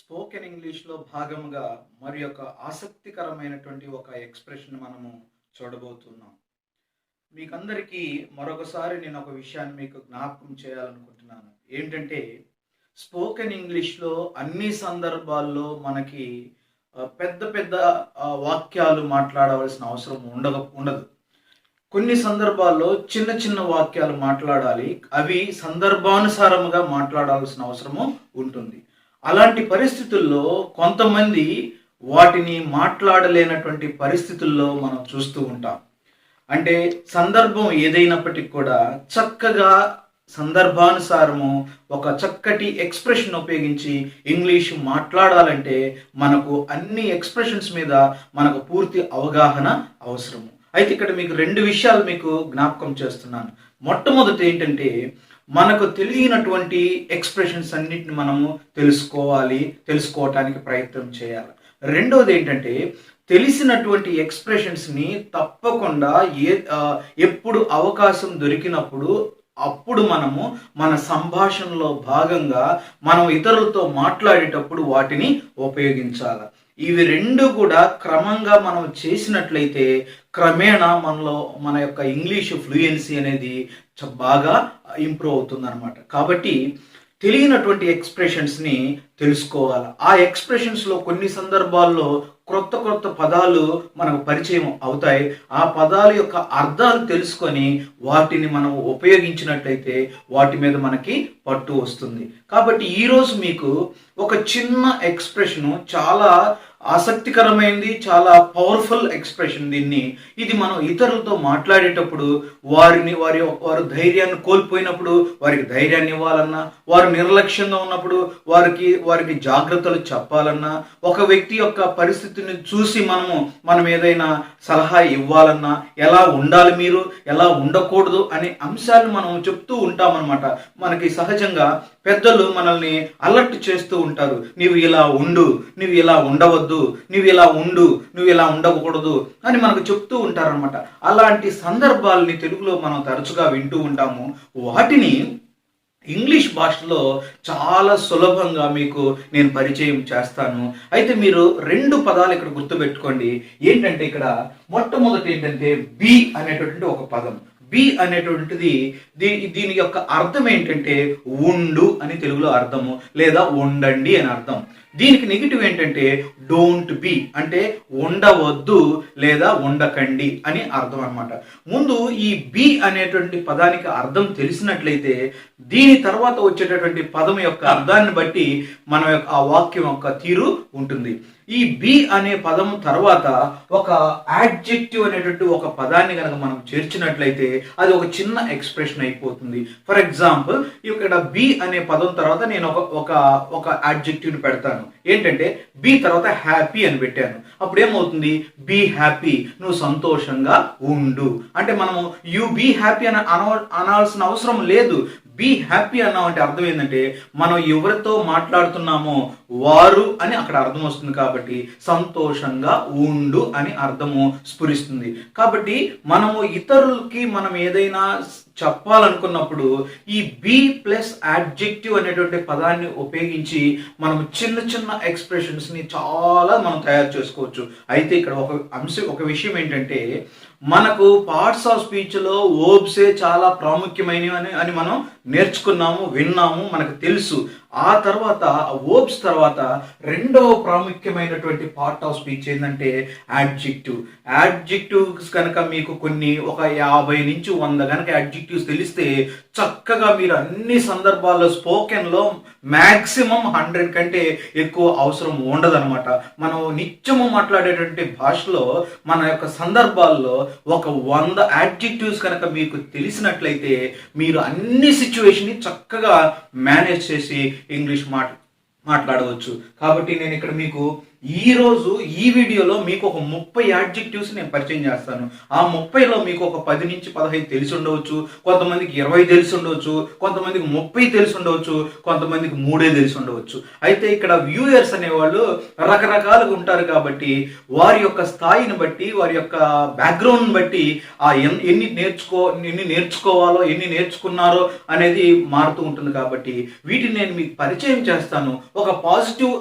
Spoken ఇంగ్లీష్లో భాగంగా మరి యొక్క ఆసక్తికరమైనటువంటి ఒక ఎక్స్ప్రెషన్ మనము చూడబోతున్నాం. మీకందరికీ మరొకసారి నేను ఒక విషయాన్ని మీకు జ్ఞాపకం చేయాలనుకుంటున్నాను. ఏంటంటే స్పోకెన్ ఇంగ్లీష్లో అన్ని సందర్భాల్లో మనకి పెద్ద పెద్ద వాక్యాలు మాట్లాడవలసిన అవసరం ఉండదు. కొన్ని సందర్భాల్లో చిన్న చిన్న వాక్యాలు మాట్లాడాలి. అవి సందర్భానుసారముగా మాట్లాడాల్సిన అవసరము ఉంటుంది. అలాంటి పరిస్థితుల్లో కొంతమంది వాటిని మాట్లాడలేనటువంటి పరిస్థితుల్లో మనం చూస్తూ ఉంటాం. అంటే సందర్భం ఏదైనప్పటికీ కూడా చక్కగా సందర్భానుసారము ఒక చక్కటి ఎక్స్ప్రెషన్ ఉపయోగించి ఇంగ్లీష్ మాట్లాడాలంటే మనకు అన్ని ఎక్స్ప్రెషన్స్ మీద మనకు పూర్తి అవగాహన అవసరము. అయితే ఇక్కడ మీకు రెండు విషయాలు మీకు జ్ఞాపకం చేస్తున్నాను. మొట్టమొదటి ఏంటంటే మనకు తెలియనటువంటి ఎక్స్ప్రెషన్స్ అన్నిటిని మనము తెలుసుకోవటానికి ప్రయత్నం చేయాలి. రెండవది ఏంటంటే తెలిసినటువంటి ఎక్స్ప్రెషన్స్ని తప్పకుండా ఎప్పుడు అవకాశం దొరికినప్పుడు అప్పుడు మనము మన సంభాషణలో భాగంగా మనం ఇతరులతో మాట్లాడేటప్పుడు వాటిని ఉపయోగించాలి. ఇవి రెండు కూడా క్రమంగా మనం చేసినట్లయితే క్రమేణా మన యొక్క ఇంగ్లీష్ ఫ్లూయెన్సీ అనేది బాగా ఇంప్రూవ్ అవుతుంది అనమాట. కాబట్టి తెలియనటువంటి ఎక్స్ప్రెషన్స్ని తెలుసుకోవాలి. ఆ ఎక్స్ప్రెషన్స్లో కొన్ని సందర్భాల్లో క్రొత్త పదాలు మనకు పరిచయం అవుతాయి. ఆ పదాల యొక్క అర్థాలు తెలుసుకొని వాటిని మనం ఉపయోగించినట్లయితే వాటి మీద మనకి పట్టు వస్తుంది. కాబట్టి ఈరోజు మీకు ఒక చిన్న ఎక్స్ప్రెషను చాలా ఆసక్తికరమైనది, చాలా పవర్ఫుల్ ఎక్స్ప్రెషన్. ఇది మనం ఇతరులతో మాట్లాడేటప్పుడు వారు ధైర్యాన్ని కోల్పోయినప్పుడు వారికి ధైర్యాన్ని ఇవ్వాలన్నా, వారు నిర్లక్ష్యంగా ఉన్నప్పుడు వారికి జాగ్రత్తలు చెప్పాలన్నా, ఒక వ్యక్తి యొక్క పరిస్థితిని చూసి మనం ఏదైనా సలహా ఇవ్వాలన్నా, ఎలా ఉండాలి మీరు, ఎలా ఉండకూడదు అనే అంశాలను మనం చెప్తూ ఉంటామన్నమాట. మనకి సహజంగా పెద్దలు మనల్ని అలర్ట్ చేస్తూ ఉంటారు. నీవు ఇలా ఉండు, నువ్వు ఇలా ఉండవద్దు, నువ్వు ఇలా ఉండు, నువ్వు ఇలా ఉండకూడదు అని మనకు చెప్తూ ఉంటారనమాట. అలాంటి సందర్భాలని తెలుగులో మనం తరచుగా వింటూ ఉంటాము. వాటిని ఇంగ్లీష్ భాషలో చాలా సులభంగా మీకు నేను పరిచయం చేస్తాను. అయితే మీరు రెండు పదాలు ఇక్కడ గుర్తుపెట్టుకోండి. ఏంటంటే ఇక్కడ మొట్టమొదటి ఏంటంటే బి అనేటటువంటి ఒక పదం. బి అనేటువంటిది దీని యొక్క అర్థం ఏంటంటే ఉండు అని తెలుగులో అర్థము, లేదా ఉండండి అని అర్థం. దీనికి నెగిటివ్ ఏంటంటే డోంట్ బి అంటే ఉండవద్దు లేదా ఉండకండి అని అర్థం అనమాట. ముందు ఈ బి అనేటువంటి పదానికి అర్థం తెలిసినట్లయితే దీని తర్వాత వచ్చేటటువంటి పదం యొక్క అర్థాన్ని బట్టి మన యొక్క ఆ వాక్యం యొక్క తీరు ఉంటుంది. ఈ బి అనే పదం తర్వాత ఒక యాడ్జెక్టివ్ అనేటువంటి ఒక పదాన్ని కనుక మనం చేర్చినట్లయితే అది ఒక చిన్న ఎక్స్ప్రెషన్ అయిపోతుంది. ఫర్ ఎగ్జాంపుల్ ఇక్కడ బి అనే పదం తర్వాత నేను ఒక యాడ్జెక్టివ్ని పెడతాను. ఏంటంటే బి తర్వాత హ్యాపీ అని పెట్టాను. అప్పుడు ఏమవుతుంది? బీ హ్యాపీ, నువ్వు సంతోషంగా ఉండు. అంటే మనము యు బీ హ్యాపీ అని అనాల్సిన అవసరం లేదు. బీ హ్యాపీ అన్నామంటే అర్థం ఏంటంటే మనం ఎవరితో మాట్లాడుతున్నామో వారు అని అక్కడ అర్థం వస్తుంది. కాబట్టి సంతోషంగా ఉండు అని అర్థము స్ఫురిస్తుంది. కాబట్టి మనము ఇతరులకి మనం ఏదైనా చెప్పాలనుకున్నప్పుడు ఈ బి ప్లస్ యాడ్జెక్టివ్ అనేటువంటి పదాన్ని ఉపయోగించి మనం చిన్న ఎక్స్ప్రెషన్స్ని చాలా మనం తయారు చేసుకోవచ్చు. అయితే ఇక్కడ ఒక విషయం ఏంటంటే మనకు పార్ట్స్ ఆఫ్ స్పీచ్లో వర్బ్సే చాలా ప్రాముఖ్యమైనవి అని మనం నేర్చుకున్నాము, విన్నాము, మనకు తెలుసు. ఆ తర్వాత వర్బ్స్ తర్వాత రెండవ ప్రాముఖ్యమైనటువంటి పార్ట్ ఆఫ్ స్పీచ్ ఏంటంటే యాడ్జెక్టివ్స్ కనుక మీకు ఒక 50 నుంచి 100 కనుక యాడ్జెక్టివ్స్ తెలిస్తే చక్కగా మీరు అన్ని సందర్భాల్లో స్పోకెన్లో మ్యాక్సిమం 100 కంటే ఎక్కువ అవసరం ఉండదన్నమాట. మనం నిత్యము మాట్లాడేటువంటి భాషలో మన యొక్క సందర్భాల్లో ఒక 100 యాడ్జెక్టివ్స్ కనుక మీకు తెలిసినట్లయితే మీరు అన్ని సిచ్యువేషన్ని చక్కగా మేనేజ్ చేసి ఇంగ్లీష్ మాట్లాడవచ్చు. కాబట్టి నేను ఇక్కడ మీకు ఈరోజు ఈ వీడియోలో మీకు ఒక 30 యాడ్జెక్టివ్స్ నేను పరిచయం చేస్తాను. ఆ 30లో మీకు ఒక 10 నుంచి 15 తెలిసి ఉండవచ్చు, కొంతమందికి 20 తెలిసి ఉండవచ్చు, కొంతమందికి 30 తెలిసి ఉండవచ్చు, కొంతమందికి 3 తెలిసి ఉండవచ్చు. అయితే ఇక్కడ వ్యూయర్స్ అనేవాళ్ళు రకరకాలుగా ఉంటారు కాబట్టి వారి యొక్క స్థాయిని బట్టి, వారి యొక్క బ్యాక్గ్రౌండ్ బట్టి ఆ ఎన్ని నేర్చుకోవాలో, ఎన్ని నేర్చుకున్నారో అనేది మారుతూ ఉంటుంది. కాబట్టి వీటిని నేను మీకు పరిచయం చేస్తాను. ఒక పాజిటివ్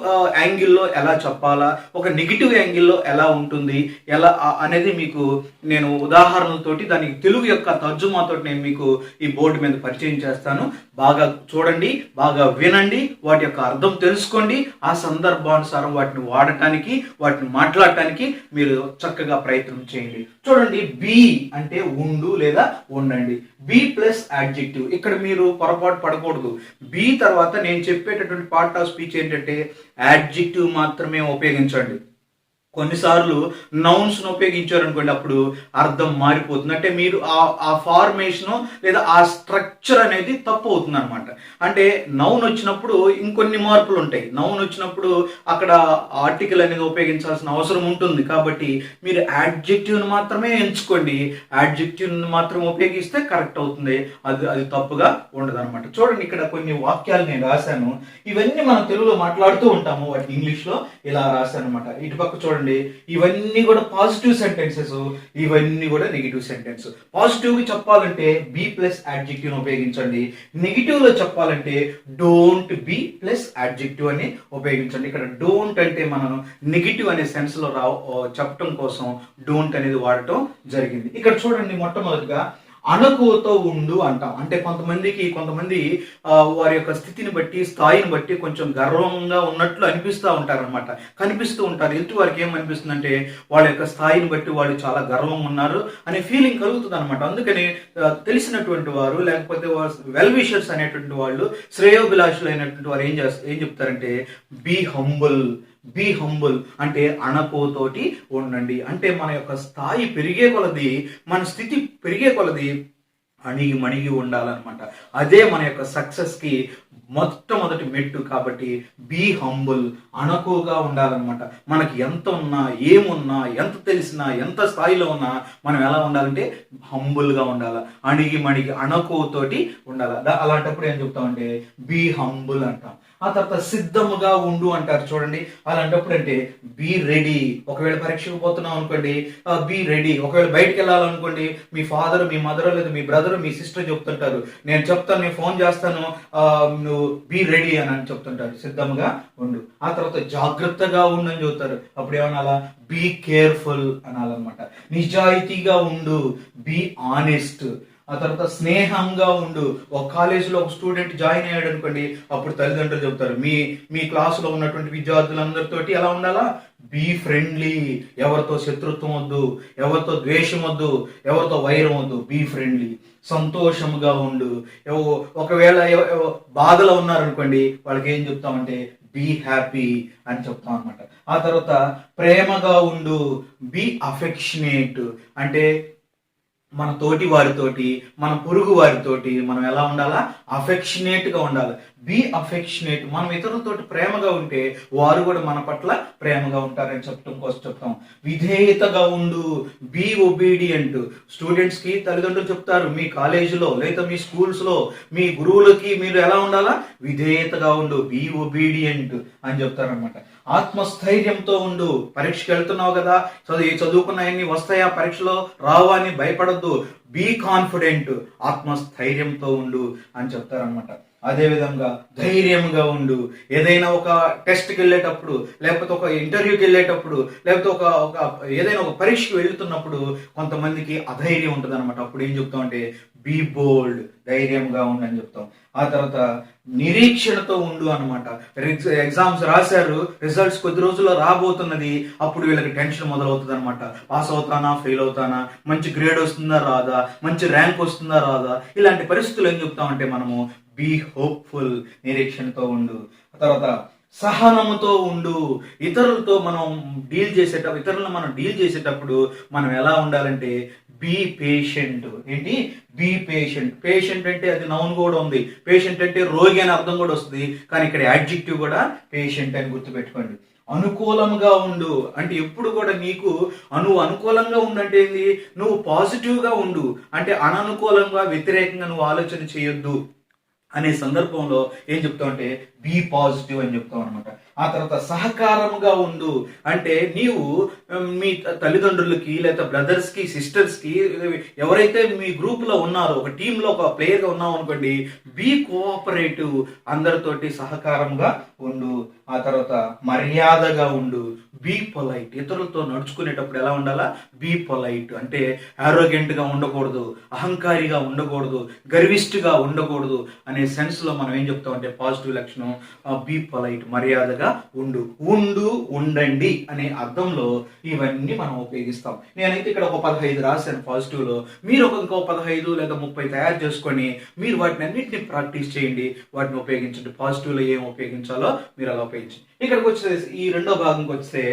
యాంగిల్లో ఎలా చెప్పాలి, ఒక నెగిటివ్ యాంగిల్లో ఎలా ఉంటుంది, ఎలా అనేది మీకు నేను ఉదాహరణలతోటి దానికి తెలుగు యొక్క తర్జుమాతోటి నేను మీకు ఈ బోర్డు మీద పరిచయం చేస్తాను. బాగా చూడండి, బాగా వినండి, వాటి యొక్క అర్థం తెలుసుకోండి. ఆ సందర్భానుసారం వాటిని వాడటానికి, వాటిని మాట్లాడటానికి మీరు చక్కగా ప్రయత్నం చేయండి. చూడండి, బి అంటే ఉండు లేదా ఉండండి. Be plus adjective. ఇక్కడ మీరు పొరపాటు పడకూడదు. బి తర్వాత నేను చెప్పేటటువంటి పార్ట్ ఆఫ్ స్పీచ్ ఏంటంటే యాడ్జెక్టివ్ మాత్రమే ఉపయోగించండి. కొన్నిసార్లు నౌన్స్ను ఉపయోగించారనుకోండి, అప్పుడు అర్థం మారిపోతుంది. అంటే మీరు ఆ ఫార్మేషను లేదా ఆ స్ట్రక్చర్ అనేది తప్పు అవుతుంది అనమాట. అంటే నౌన్ వచ్చినప్పుడు ఇంకొన్ని మార్పులు ఉంటాయి. నౌన్ వచ్చినప్పుడు అక్కడ ఆర్టికల్ అనేది ఉపయోగించాల్సిన అవసరం ఉంటుంది. కాబట్టి మీరు యాడ్జెక్టివ్ని మాత్రమే ఎంచుకోండి. యాడ్జెక్టివ్ని మాత్రమే ఉపయోగిస్తే కరెక్ట్ అవుతుంది. అది తప్పుగా ఉండదు అనమాట. చూడండి, ఇక్కడ కొన్ని వాక్యాలు నేను రాశాను. ఇవన్నీ మనం తెలుగులో మాట్లాడుతూ ఉంటాము, వాటిని ఇంగ్లీష్లో ఇలా రాశాను అనమాట. ఇటుపక్క చూడండి, ఇవన్నీ కూడా పాజిటివ్ సెంటెన్సెస్, ఇవన్నీ కూడా నెగిటివ్ సెంటెన్స్. పాజిటివ్ కి చెప్పాలంటే బి ప్లస్ యాడ్జెక్టివ్ ఉపయోగించండి. నెగిటివ్ లో చెప్పాలంటే డోంట్ బి ప్లస్ యాడ్జెక్టివ్ అని ఉపయోగించండి. ఇక్కడ డోంట్ అంటే మనం నెగిటివ్ అనే సెన్స్ లో చెప్పటం కోసం డోంట్ అనేది వాడటం జరిగింది. ఇక్కడ చూడండి, మొట్టమొదటిగా అణకువతో ఉండు అంటాం. అంటే కొంతమంది వారి యొక్క స్థితిని బట్టి, స్థాయిని బట్టి కొంచెం గర్వంగా ఉన్నట్లు అనిపిస్తూ ఉంటారనమాట, కనిపిస్తూ ఉంటారు. ఎదుటి వారికి ఏమనిపిస్తుందంటే వాళ్ళ యొక్క స్థాయిని బట్టి వాళ్ళు చాలా గర్వం ఉన్నారు అనే ఫీలింగ్ కలుగుతుంది అనమాట. అందుకని తెలిసినటువంటి వారు, లేకపోతే వెల్ విషర్స్ అనేటువంటి వాళ్ళు, శ్రేయోభిలాషులు అయినటువంటి వారు ఏం చెప్తారంటే బీ హంబుల్. బీ హంబుల్ అంటే అణకువతోటి ఉండండి. అంటే మన యొక్క స్థాయి పెరిగే కొలది, మన స్థితి పెరిగే కొలది అణిగి మణిగి ఉండాలన్నమాట. అదే మన యొక్క సక్సెస్కి మొట్టమొదటి మెట్టు. కాబట్టి బీ హంబుల్, అణకువగా ఉండాలన్నమాట. మనకి ఎంత ఉన్నా, ఏమున్నా, ఎంత తెలిసినా, ఎంత స్థాయిలో ఉన్నా మనం ఎలా ఉండాలంటే హంబుల్గా ఉండాలి. అణిగి మణిగి అణకువతోటి ఉండాలి. అలాంటప్పుడు ఏం చెప్తామంటే బీ హంబుల్ అంటాం. ఆ తర్వాత సిద్ధముగా ఉండు అంటారు. చూడండి, అలాంటప్పుడు అంటే బీ రెడీ. ఒకవేళ పరీక్షకు పోతున్నాం అనుకోండి, బీ రెడీ. ఒకవేళ బయటకు వెళ్ళాలనుకోండి, మీ ఫాదర్, మీ మదర్ లేదా మీ బ్రదర్, మీ సిస్టర్ చెప్తుంటారు, నేను చెప్తాను, నేను ఫోన్ చేస్తాను, నువ్వు బీ రెడీ అని చెప్తుంటారు. సిద్ధంగా ఉండు. ఆ తర్వాత జాగ్రత్తగా ఉండు అని చెబుతారు. అప్పుడు ఏమనాలా? Be careful అనాలన్నమాట. నిజాయితీగా ఉండు, బీ ఆనెస్ట్. ఆ తర్వాత స్నేహంగా ఉండు. ఒక కాలేజీలో ఒక స్టూడెంట్ జాయిన్ అయ్యాడు అనుకోండి, అప్పుడు తల్లిదండ్రులు చెప్తారు, మీ క్లాసులో ఉన్నటువంటి విద్యార్థులందరితోటి ఎలా ఉండాలా? Be friendly. ఎవరితో శత్రుత్వం వద్దు, ఎవరితో ద్వేషం వద్దు, ఎవరితో వైరం వద్దు. Be friendly. సంతోషముగా ఉండు. ఒకవేళ బాధలో ఉన్నారనుకోండి, వాళ్ళకి ఏం చెప్తామంటే బీ హ్యాపీ అని చెప్తాం అనమాట. ఆ తర్వాత ప్రేమగా ఉండు, బీ అఫెక్షనేట్. అంటే మన తోటి వారితోటి, మన పొరుగు వారితోటి మనం ఎలా ఉండాలా? అఫెక్షనేట్గా ఉండాలి. Be affectionate. మనం ఇతరులతోటి ప్రేమగా ఉంటే వారు కూడా మన పట్ల ప్రేమగా ఉంటారని చెప్పడం కోసం చెప్తాం. విధేయతగా ఉండు, బీ ఒబీడియంట్. స్టూడెంట్స్కి తల్లిదండ్రులు చెప్తారు, మీ కాలేజీలో లేదా మీ స్కూల్స్లో మీ గురువులకి మీరు ఎలా ఉండాలా? విధేయతగా ఉండు, బీ ఒబీడియంట్ అని చెప్తారనమాట. ఆత్మస్థైర్యంతో ఉండు. పరీక్షకి వెళ్తున్నావు కదా, చదువుకున్నాయన్ని వస్తాయా, పరీక్షలో రావా అని భయపడద్దు. Be confident. ఆత్మస్థైర్యంతో ఉండు అని చెప్తారనమాట. అదేవిధంగా ధైర్యంగా ఉండు. ఏదైనా ఒక టెస్ట్కి వెళ్ళేటప్పుడు, లేకపోతే ఒక ఇంటర్వ్యూకి వెళ్ళేటప్పుడు, లేకపోతే ఏదైనా ఒక పరీక్షకి వెళ్తున్నప్పుడు కొంతమందికి అధైర్యం ఉంటుంది అనమాట. అప్పుడు ఏం చెప్తామంటే బీ బోల్డ్, ధైర్యంగా ఉండు అని చెప్తాం. ఆ తర్వాత నిరీక్షణతో ఉండు అనమాట. ఎగ్జామ్స్ రాశారు, రిజల్ట్స్ కొద్ది రోజుల్లో రాబోతున్నది, అప్పుడు వీళ్ళకి టెన్షన్ మొదలవుతుంది అనమాట. పాస్ అవుతానా, ఫెయిల్ అవుతానా, మంచి గ్రేడ్ వస్తుందా రాదా, మంచి ర్యాంక్ వస్తుందా రాదా. ఇలాంటి పరిస్థితులు ఏం చెప్తామంటే మనము బీ హోప్ఫుల్, నిరీక్షణతో ఉండు. తర్వాత సహనముతో ఉండు. ఇతరులను మనం డీల్ చేసేటప్పుడు మనం ఎలా ఉండాలంటే బీ పేషెంట్. ఏంటి? Be patient. పేషెంట్ అంటే అది నౌన్ కూడా ఉంది. పేషెంట్ అంటే రోగి అని అర్థం కూడా వస్తుంది, కానీ ఇక్కడ యాడ్జెక్టివ్ కూడా పేషెంట్ అని గుర్తుపెట్టుకోండి. అనుకూలంగా ఉండు అంటే ఎప్పుడు కూడా నీకు నువ్వు అనుకూలంగా ఉండంటే ఏంది, నువ్వు పాజిటివ్గా ఉండు అంటే అననుకూలంగా వ్యతిరేకంగా నువ్వు ఆలోచన చేయొద్దు అనే సందర్భంలో ఏం చెప్తావు అంటే బీ పాజిటివ్ అని చెప్తాం అనమాట. ఆ తర్వాత సహకారముగా ఉండు అంటే నీవు మీ తల్లిదండ్రులకి లేదా బ్రదర్స్కి సిస్టర్స్కి ఎవరైతే మీ గ్రూప్లో ఉన్నారో ఒక టీంలో ఒక ప్లేయర్గా ఉన్నావు అనుకోండి, బీ కోఆపరేటివ్ అందరితోటి సహకారంగా ఉండు. ఆ తర్వాత మర్యాదగా ఉండు, బీ పొలైట్ ఇతరులతో నడుచుకునేటప్పుడు ఎలా ఉండాలా, బీ పొలైట్ అంటే ఆరోగెంట్గా ఉండకూడదు, అహంకారిగా ఉండకూడదు, గర్విష్ఠగా ఉండకూడదు అనే సెన్స్లో మనం ఏం చెప్తామంటే పాజిటివ్ లక్షణం బీ పొలైట్ మర్యాదగా ఉండు. ఉండు ఉండండి అనే అర్థంలో ఇవన్నీ మనం ఉపయోగిస్తాం. నేనైతే ఇక్కడ ఒక 15 రాశాను పాజిటివ్లో, మీరు ఇంకో 15 లేదా 30 తయారు చేసుకొని మీరు వాటిని అన్నింటినీ ప్రాక్టీస్ చేయండి, వాటిని ఉపయోగించండి. పాజిటివ్లో ఏం ఉపయోగించాలో మీరు అలా ఉపయోగించండి. ఇక్కడికి వచ్చే ఈ రెండో భాగంకి వస్తే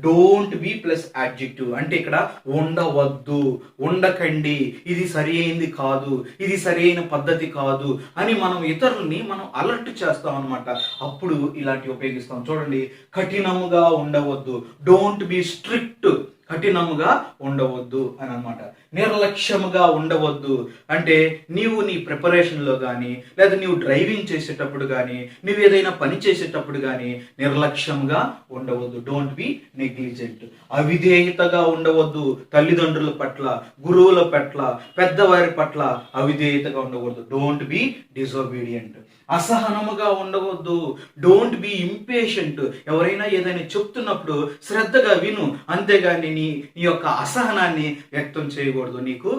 డోంట్ బి ప్లస్ యాడ్జెక్టివ్ అంటే ఇక్కడ ఉండవద్దు, ఉండకండి, ఇది సరి అయింది కాదు, ఇది సరైన పద్ధతి కాదు అని మనం ఇతరుల్ని మనం అలర్ట్ చేస్తాం అనమాట. అప్పుడు ఇలాంటివి ఉపయోగిస్తాం. చూడండి, కఠినముగా ఉండవద్దు, డోంట్ బి స్ట్రిక్ట్, కఠినముగా ఉండవద్దు అని అనమాట. నిర్లక్ష్యముగా ఉండవద్దు అంటే నీవు నీ ప్రిపరేషన్లో కానీ లేదా నీవు డ్రైవింగ్ చేసేటప్పుడు కానీ నువ్వు ఏదైనా పని చేసేటప్పుడు కానీ నిర్లక్ష్యంగా ఉండవద్దు, డోంట్ బి నెగ్లిజెంట్. అవిధేయతగా ఉండవద్దు, తల్లిదండ్రుల పట్ల, గురువుల పట్ల, పెద్దవారి పట్ల అవిధేయతగా ఉండకూడదు, డోంట్ బి డిసోబీడియంట్. అసహనముగా ఉండవద్దు, డోంట్ బి ఇంపేషెంట్. ఎవరైనా ఏదైనా చెప్తున్నప్పుడు శ్రద్ధగా విను, అంతేగాని నీ యొక్క అసహనాన్ని వ్యక్తం చేయకూడదు. నీకు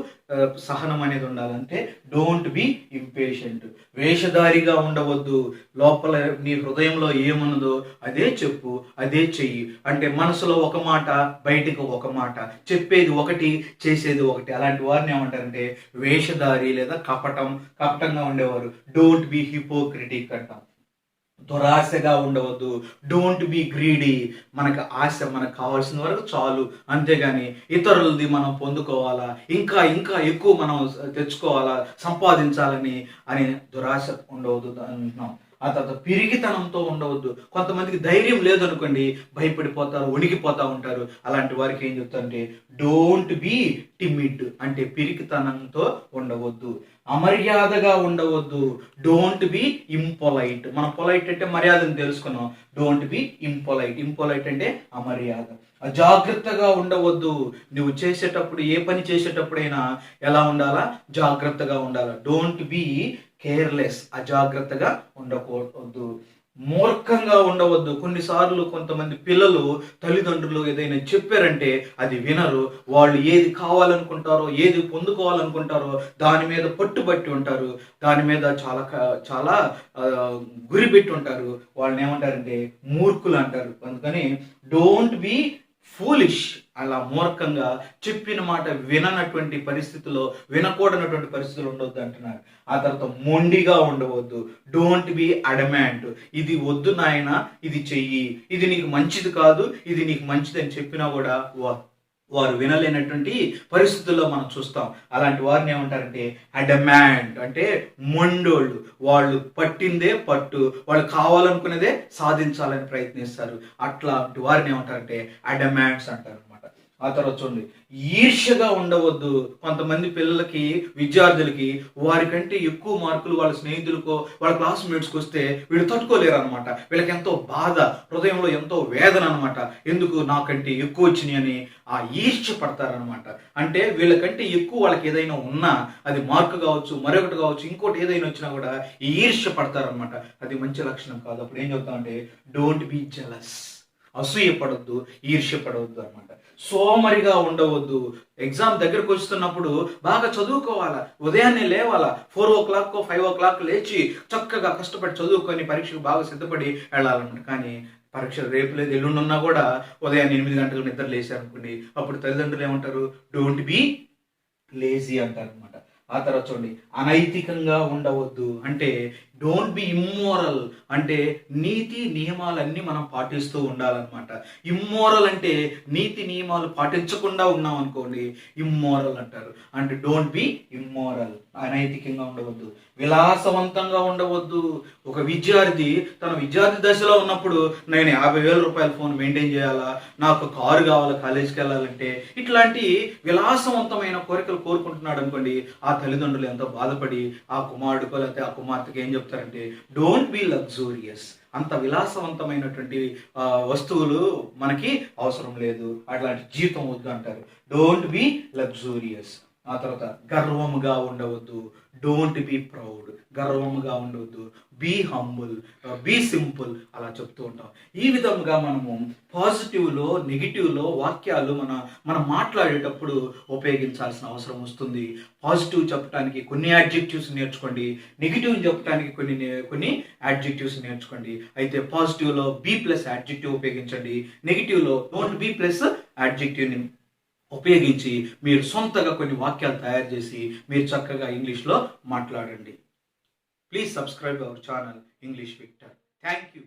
సహనం అనేది ఉండాలంటే డోంట్ బి ఇంపేషెంట్. వేషధారిగా ఉండవద్దు, లోపల నీ హృదయంలో ఏమున్నదో అదే చెప్పు, అదే చెయ్యి. అంటే మనసులో ఒక మాట, బయటకు ఒక మాట, చెప్పేది ఒకటి, చేసేది ఒకటి. అలాంటి వారిని ఏమంటారంటే వేషధారి లేదా కపటంగా ఉండేవారు. డోంట్ బి హిపోక్రిటిక్ అంటాం. దురాశగా ఉండవద్దు, డోంట్ బి గ్రీడీ. మనకు ఆశ, మనకు కావాల్సిన వరకు చాలు, అంతేగాని ఇతరులది మనం పొందుకోవాలా, ఇంకా ఇంకా ఎక్కువ మనం తెచ్చుకోవాలా, సంపాదించాలని అని దురాశ ఉండవద్దు అంటున్నాం. ఆ తర్వాత పిరికితనంతో ఉండవద్దు. కొంతమందికి ధైర్యం లేదనుకోండి, భయపడిపోతారు, వణికిపోతూ ఉంటారు. అలాంటి వారికి ఏం చెప్తారంటే డోంట్ బి టిమిడ్ అంటే పిరికితనంతో ఉండవద్దు. అమర్యాదగా ఉండవద్దు, డోంట్ బి ఇంపొలైట్. మనం పొలైట్ అంటే మర్యాదను తెలుసుకున్నాం, డోంట్ బి ఇంపొలైట్. ఇంపొలైట్ అంటే అమర్యాద. అజాగ్రత్తగా ఉండవద్దు. నువ్వు చేసేటప్పుడు ఏ పని చేసేటప్పుడైనా ఎలా ఉండాలా, జాగ్రత్తగా ఉండాలా, డోంట్ బి కేర్లెస్, అజాగ్రత్తగా ఉండకూడదు. మూర్ఖంగా ఉండవద్దు. కొన్నిసార్లు కొంతమంది పిల్లలు తల్లిదండ్రులు ఏదైనా చెప్పారంటే అది వినరు. వాళ్ళు ఏది కావాలనుకుంటారో, ఏది పొందుకోవాలనుకుంటారో దాని మీద పట్టుబట్టి ఉంటారు, దాని మీద చాలా చాలా గురి పెట్టి ఉంటారు. వాళ్ళని ఏమంటారంటే మూర్ఖులు అంటారు. అందుకని డోంట్ బి ఫూలిష్, అలా మూర్ఖంగా చెప్పిన మాట విననటువంటి పరిస్థితుల్లో, వినకూడనటువంటి పరిస్థితులు ఉండవద్దు అంటున్నారు. ఆ తర్వాత మొండిగా ఉండవద్దు, డోంట్ బి అడమాంట్. ఇది వద్దు నాయన, ఇది చెయ్యి, ఇది నీకు మంచిది కాదు, ఇది నీకు మంచిది అని చెప్పినా కూడా వారు వినలేనటువంటి పరిస్థితుల్లో మనం చూస్తాం. అలాంటి వారిని ఏమంటారంటే అడమాంట్ అంటే మొండోళ్ళు. వాళ్ళు పట్టిందే పట్టు, వాళ్ళు కావాలనుకునేదే సాధించాలని ప్రయత్నిస్తారు. అట్లాంటి వారిని ఏమంటారంటే అడమాంట్స్ అంటారు అనమాట. ఆ తర్వాత చూడండి, ఈర్ష్యగా ఉండవద్దు. కొంతమంది పిల్లలకి, విద్యార్థులకి వారికంటే ఎక్కువ మార్కులు వాళ్ళ స్నేహితులకో వాళ్ళ క్లాస్మేట్స్కి వస్తే వీళ్ళు తట్టుకోలేరు అనమాట. వీళ్ళకి ఎంతో బాధ, హృదయంలో ఎంతో వేదన అనమాట. ఎందుకు నాకంటే ఎక్కువ వచ్చినాయి అని ఆ ఈర్ష్య పడతారనమాట. అంటే వీళ్ళకంటే ఎక్కువ వాళ్ళకి ఏదైనా ఉన్నా, అది మార్కు కావచ్చు, మరొకటి కావచ్చు, ఇంకోటి ఏదైనా వచ్చినా కూడా ఈర్ష్య పడతారనమాట. అది మంచి లక్షణం కాదు. అప్పుడు ఏం చెప్తామంటే డోంట్ బి జెలస్, అసూయ పడవద్దు, ఈర్ష్య పడవద్దు అనమాట. సోమరిగా ఉండవద్దు. ఎగ్జామ్ దగ్గరకు వస్తున్నప్పుడు బాగా చదువుకోవాలా, ఉదయాన్నే లేవాలా, 4 o'clock 5 o'clock లేచి చక్కగా కష్టపడి చదువుకొని పరీక్షకు బాగా సిద్ధపడి వెళ్ళాలన్నమాట. కానీ పరీక్షలు రేపు లేదు ఎల్లుండి ఉన్నా కూడా ఉదయాన్నే 8 గంటలకు నిద్ర లేచారనుకోండి, అప్పుడు తల్లిదండ్రులు ఏమంటారు, డోంట్ బి లేజీ అంటారు అనమాట. ఆ తర్వాత చూడండి, అనైతికంగా ఉండవద్దు అంటే డోంట్ బి ఇమ్మోరల్ అంటే నీతి నియమాలన్నీ మనం పాటిస్తూ ఉండాలన్నమాట. ఇమ్మోరల్ అంటే నీతి నియమాలు పాటించకుండా ఉన్నాం అనుకోండి, ఇమ్మోరల్ అంటారు. అంటే డోంట్ బి ఇమ్మోరల్, అనైతికంగా ఉండవద్దు, విలాసవంతంగా ఉండవద్దు. ఒక విద్యార్థి తన విద్యార్థి దశలో ఉన్నప్పుడు నేను 50,000 రూపాయల ఫోన్ మెయింటైన్ చేయాలా, నాకు కారు కావాలా కాలేజీకి వెళ్ళాలంటే, ఇట్లాంటి విలాసవంతమైన కోరికలు కోరుకుంటున్నాడు అనుకోండి, ఆ తల్లిదండ్రులు ఎంతో బాధపడి ఆ కుమారుడికో లేకపోతే ఆ కుమార్తెకి ఏం చెప్తారంటే డోంట్ బి లగ్జూరియస్, అంత విలాసవంతమైనటువంటి వస్తువులు మనకి అవసరం లేదు, అట్లాంటి జీవితం వద్దు అంటారు. Don't be luxurious. ఆ తర్వాత గర్వముగా ఉండవద్దు, డోంట్ బి ప్రౌడ్, గర్వముగా ఉండవద్దు, బీ హంబుల్, బీ సింపుల్, అలా చెప్తూ ఉంటాం. ఈ విధంగా మనము పాజిటివ్లో నెగిటివ్లో వాక్యాలు మనం మాట్లాడేటప్పుడు ఉపయోగించాల్సిన అవసరం వస్తుంది. పాజిటివ్ చెప్పడానికి కొన్ని యాడ్జెక్టివ్స్ నేర్చుకోండి, నెగిటివ్ చెప్పడానికి కొన్ని యాడ్జెక్టివ్స్ నేర్చుకోండి. అయితే పాజిటివ్లో బీ ప్లస్ యాడ్జెక్టివ్ ఉపయోగించండి, నెగిటివ్లో డోంట్ బీ ప్లస్ యాడ్జెక్టివ్ని ఉపయోగించి మీరు సొంతగా కొన్ని వాక్యాలు తయారు చేసి మీరు చక్కగా ఇంగ్లీష్లో మాట్లాడండి. Please subscribe our channel English Victor. Thank you.